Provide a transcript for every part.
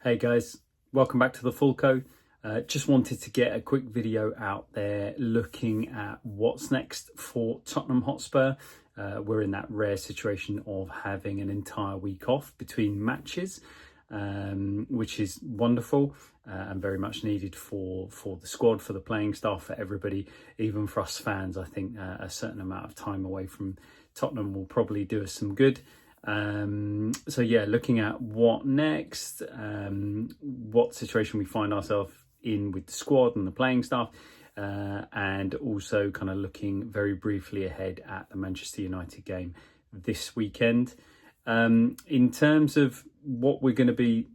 Hey guys, welcome back to the Fulco. Just wanted to get a quick video out there looking at what's next for Tottenham Hotspur. We're in that rare situation of having an entire week off between matches, which is wonderful and very much needed for the squad, for the playing staff, for everybody, even for us fans. I think a certain amount of time away from Tottenham will probably do us some good. So yeah, looking at what next, what situation we find ourselves in with the squad and the playing staff, and also kind of looking very briefly ahead at the Manchester United game this weekend. In terms of what we're going to be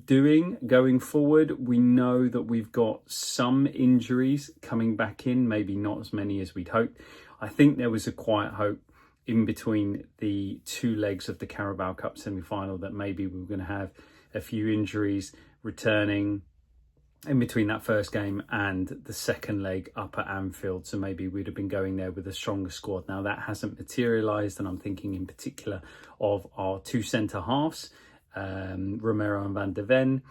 doing going forward, we know that we've got some injuries coming back in, maybe not as many as we'd hoped. I think there was a quiet hope in between the two legs of the Carabao Cup semi-final that maybe we were going to have a few injuries returning in between that first game and the second leg up at Anfield. So maybe we'd have been going there with a stronger squad. Now that hasn't materialised, and I'm thinking in particular of our two centre-halves, Romero and Van de Ven.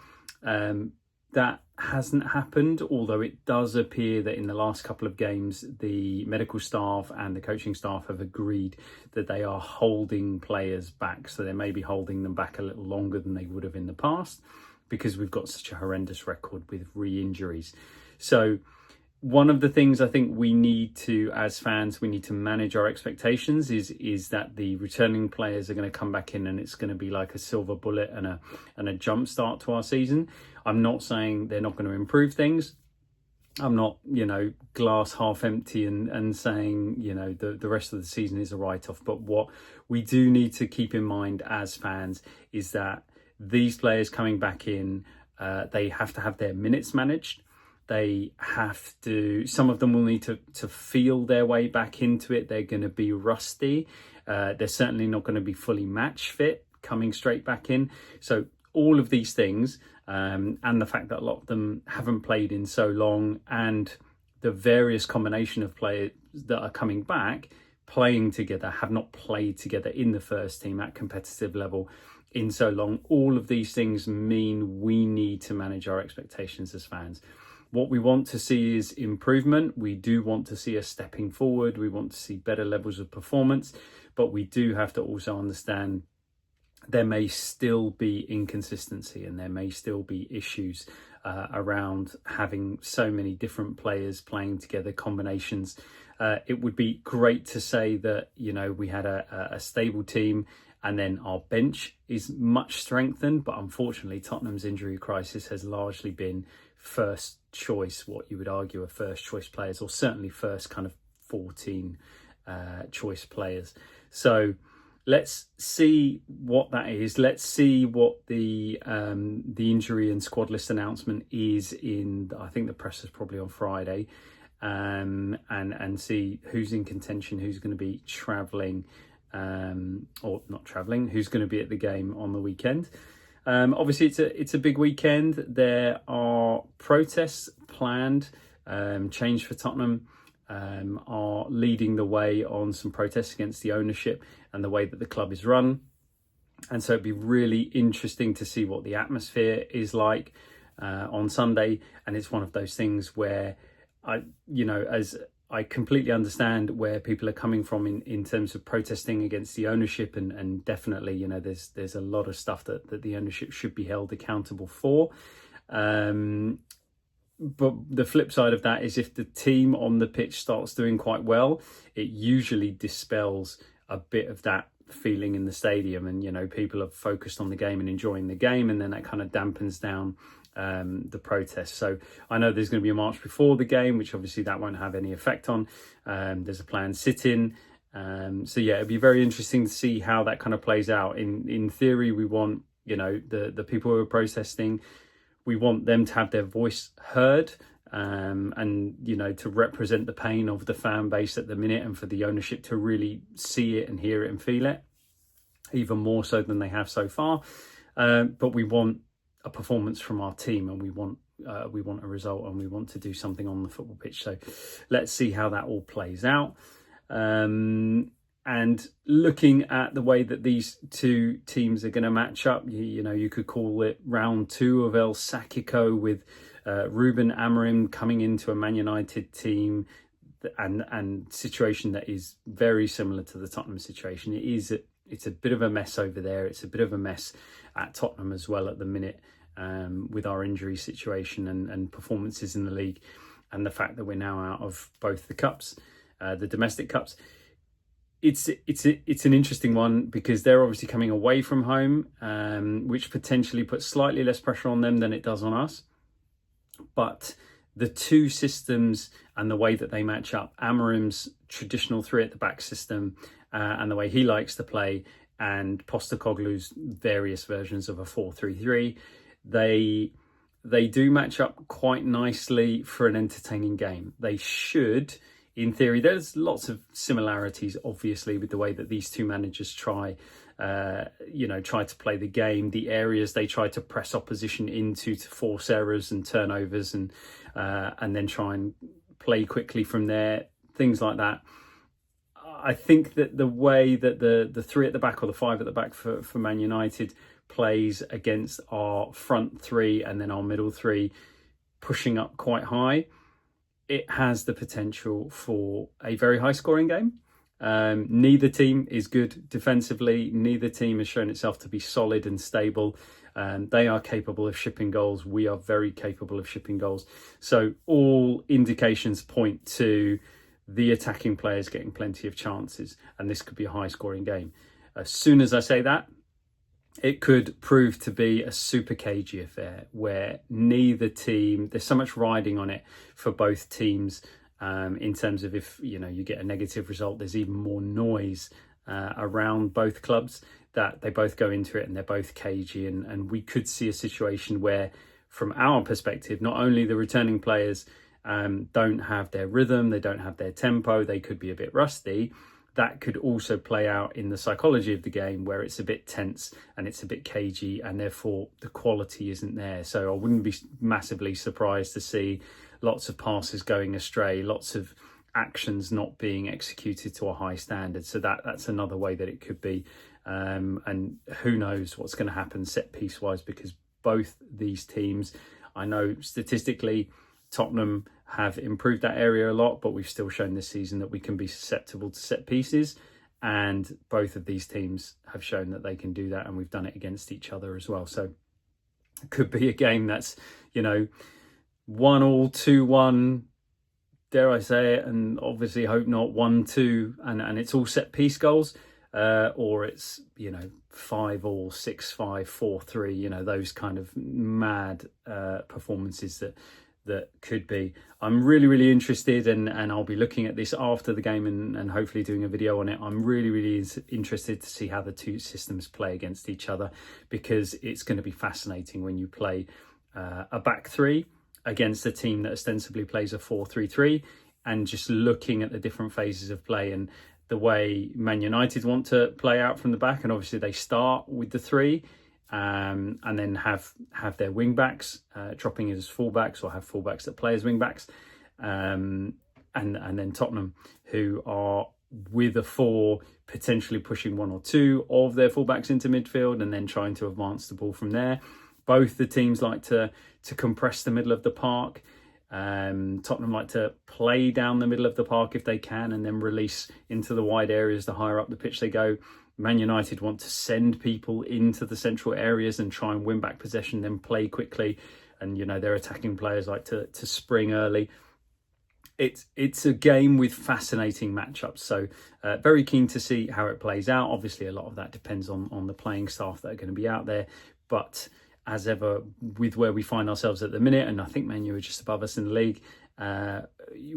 That hasn't happened, although it does appear that in the last couple of games, the medical staff and the coaching staff have agreed that they are holding players back. So they may be holding them back a little longer than they would have in the past because we've got such a horrendous record with re-injuries. So one of the things I think we need to, as fans, we need to manage our expectations is that the returning players are going to come back in and it's going to be like a silver bullet and a jump start to our season. I'm not saying they're not going to improve things. I'm not, glass half empty and saying, the rest of the season is a write-off. But what we do need to keep in mind as fans is that these players coming back in, they have to have their minutes managed. They have to, some of them will need to feel their way back into it. They're going to be rusty. They're certainly not going to be fully match fit coming straight back in. So all of these things, and the fact that a lot of them haven't played in so long, and the various combination of players that are coming back, playing together, have not played together in the first team at competitive level in so long. All of these things mean we need to manage our expectations as fans. What we want to see is improvement. We do want to see us stepping forward. We want to see better levels of performance, but we do have to also understand there may still be inconsistency and there may still be issues around having so many different players playing together, combinations. It would be great to say that, we had a stable team and then our bench is much strengthened, but unfortunately Tottenham's injury crisis has largely been first choice, what you would argue are first choice players, or certainly first kind of 14 choice players. So let's see what that is. Let's see what the injury and squad list announcement is in, I think the press is probably on Friday, and see who's in contention, who's going to be travelling, or not travelling, who's going to be at the game on the weekend. Obviously, it's a big weekend. There are protests planned. Change for Tottenham are leading the way on some protests against the ownership and the way that the club is run. And so it'd be really interesting to see what the atmosphere is like on Sunday. And it's one of those things where I completely understand where people are coming from in terms of protesting against the ownership, and definitely, there's a lot of stuff that the ownership should be held accountable for. But the flip side of that is if the team on the pitch starts doing quite well, it usually dispels a bit of that feeling in the stadium, and people are focused on the game and enjoying the game, and then that kind of dampens down the protest. So I know there's going to be a march before the game, which obviously that won't have any effect on. There's a planned sit-in. So yeah, it'd be very interesting to see how that kind of plays out. In theory, we want, the people who are protesting, we want them to have their voice heard, and, to represent the pain of the fan base at the minute, and for the ownership to really see it and hear it and feel it, even more so than they have so far. But we want a performance from our team, and we want a result, and we want to do something on the football pitch. So let's see how that all plays out. And looking at the way that these two teams are going to match up, you could call it round 2 of El Sacico, with Ruben Amorim coming into a Man United team and situation that is very similar to the Tottenham situation. It's a bit of a mess over there. It's a bit of a mess at Tottenham as well at the minute, with our injury situation and performances in the league, and the fact that we're now out of both the cups, the domestic cups. It's an interesting one because they're obviously coming away from home, which potentially puts slightly less pressure on them than it does on us. But the two systems and the way that they match up, Amorim's traditional 3 at the back system, and the way he likes to play, and Postecoglou's various versions of a 4-3-3, they do match up quite nicely for an entertaining game. They should. In theory, there's lots of similarities, obviously, with the way that these two managers try to play the game, the areas they try to press opposition into to force errors and turnovers, and then try and play quickly from there, things like that. I think that the way that the 3 at the back or the 5 at the back for Man United plays against our front 3 and then our middle 3 pushing up quite high, it has the potential for a very high scoring game. Neither team is good defensively. Neither team has shown itself to be solid and stable. They are capable of shipping goals. We are very capable of shipping goals. So all indications point to the attacking players getting plenty of chances, and this could be a high scoring game. As soon as I say that, it could prove to be a super cagey affair where neither team, there's so much riding on it for both teams, in terms of if you get a negative result, there's even more noise around both clubs, that they both go into it and they're both cagey, and we could see a situation where, from our perspective, not only the returning players don't have their rhythm, they don't have their tempo, they could be a bit rusty. That could also play out in the psychology of the game, where it's a bit tense and it's a bit cagey, and therefore the quality isn't there. So I wouldn't be massively surprised to see lots of passes going astray, lots of actions not being executed to a high standard. So that's another way that it could be. And who knows what's going to happen set piece wise, because both these teams, I know statistically, Tottenham have improved that area a lot, but we've still shown this season that we can be susceptible to set pieces, and both of these teams have shown that they can do that, and we've done it against each other as well. So it could be a game that's 1-1, 2-1, dare I say it, and obviously hope not 1-2, and it's all set piece goals, or it's 5-5, 6-5, 4-3, those kind of mad performances that could be. I'm really interested, and I'll be looking at this after the game and hopefully doing a video on it. I'm really interested to see how the two systems play against each other, because it's going to be fascinating when you play a back 3 against a team that ostensibly plays a 4-3-3, and just looking at the different phases of play and the way Man United want to play out from the back. And obviously they start with the 3, and then have their wing backs dropping as fullbacks, or have fullbacks that play as wing backs, and then Tottenham, who are with a 4 potentially pushing 1 or 2 of their fullbacks into midfield and then trying to advance the ball from there. Both the teams like to compress the middle of the park. Tottenham like to play down the middle of the park if they can, and then release into the wide areas the higher up the pitch they go. Man United want to send people into the central areas and try and win back possession, then play quickly. And, their attacking players like to spring early. It's a game with fascinating matchups. So very keen to see how it plays out. Obviously, a lot of that depends on the playing staff that are going to be out there. But as ever, with where we find ourselves at the minute, and I think Man U are just above us in the league,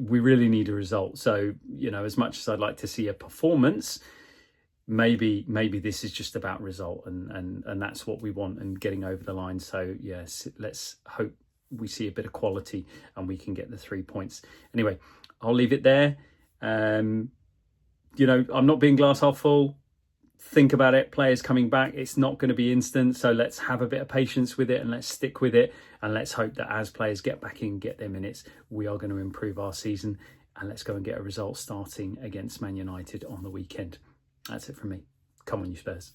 we really need a result. So, as much as I'd like to see a performance, maybe this is just about result, and that's what we want, and getting over the line. So yes, let's hope we see a bit of quality and we can get the 3 points. Anyway, I'll leave it there. I'm not being glass half full. Think about it. Players coming back, it's not going to be instant, so let's have a bit of patience with it and let's stick with it, and let's hope that as players get back in, get their minutes, we are going to improve our season, and let's go and get a result starting against Man United on the weekend. That's it from me. Come on, you Spurs.